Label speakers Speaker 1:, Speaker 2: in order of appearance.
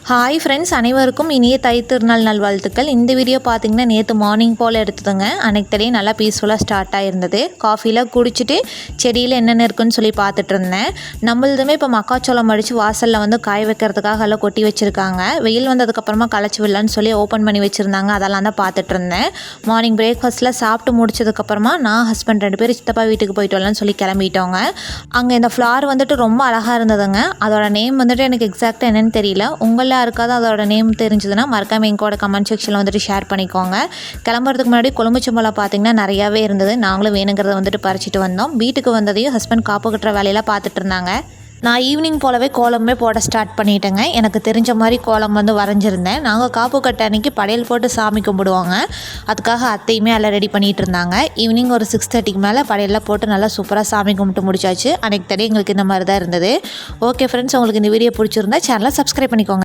Speaker 1: Hi friends, அனைவருக்கும் இனிய தை திருநாள் நல்வாழ்த்துக்கள். இந்த வீடியோ பார்த்திங்கன்னா நேற்று மார்னிங் போல் எடுத்ததுங்க. அன்றைக்கு தெரியும் நல்லா பீஸ்ஃபுல்லாக ஸ்டார்ட் ஆகிருந்தது. காஃபிலாம் குடிச்சிட்டு செடியில் என்னென்ன இருக்குன்னு சொல்லி பார்த்துட்டு இருந்தேன். நம்மளதுமே இப்போ மக்காச்சோளம் அடித்து வாசலில் வந்து காய வைக்கிறதுக்காக எல்லாம் கொட்டி வச்சுருக்காங்க. வெயில் வந்ததுக்கப்புறமா களைச்சி விடலான்னு சொல்லி ஓப்பன் பண்ணி வச்சுருந்தாங்க. அதெல்லாம் தான் பார்த்துட்டு இருந்தேன். மார்னிங் பிரேக்ஃபாஸ்ட்டில் சாப்பிட்டு முடிச்சதுக்கப்புறமா நான் ஹஸ்பண்ட் 2 பேர் சித்தப்பா வீட்டுக்கு போயிட்டு வரலான்னு சொல்லி கிளம்பிட்டோங்க. அங்கே இந்த ஃப்ளார் வந்துட்டு ரொம்ப அழகாக இருந்ததுங்க. அதோட நேம் வந்துட்டு எனக்கு எக்ஸாக்டாக என்னென்னு தெரியல. உங்களில் யாருக்காவது அதோட நேம் தெரிஞ்சதுன்னா மறக்காம எங்கூட கமெண்ட் செக்ஷனில் வந்துட்டு ஷேர் பண்ணிக்கோங்க. கிளம்புறதுக்கு முன்னாடி கொழும்புச்சம்பளம் பார்த்திங்கன்னா நிறையாவே இருந்தது. நாங்களும் வேணுங்கிறத வந்துட்டு பறிச்சிட்டு வந்தோம். வீட்டுக்கு வந்ததையும் ஹஸ்பண்ட் காப்பு கட்டுற வேலையெல்லாம் பார்த்துட்டு இருந்தாங்க. நான் ஈவினிங் போலவே கோலமே போட ஸ்டார்ட் பண்ணிட்டேங்க. எனக்கு தெரிஞ்ச மாதிரி கோலம் வந்து வரைஞ்சிருந்தேன். நாங்கள் காப்பு கட்ட அன்றைக்கி படையல் போட்டு சாமி கும்பிடுவாங்க. அதுக்காக அத்தையுமே எல்லாம் ரெடி பண்ணிகிட்டு இருந்தாங்க. ஈவினிங் ஒரு 6:30க்கு மேலே படையெல்லாம் போட்டு நல்லா சூப்பராக சாமி கும்பிட்டு முடிச்சாச்சு. அன்றைக்கு தெரியும் எங்களுக்கு இந்த மாதிரி தான் இருந்தது. ஓகே ஃப்ரெண்ட்ஸ், உங்களுக்கு இந்த வீடியோ பிடிச்சிருந்தா சேனலை சப்ஸ்கிரைப் பண்ணிக்கோங்க.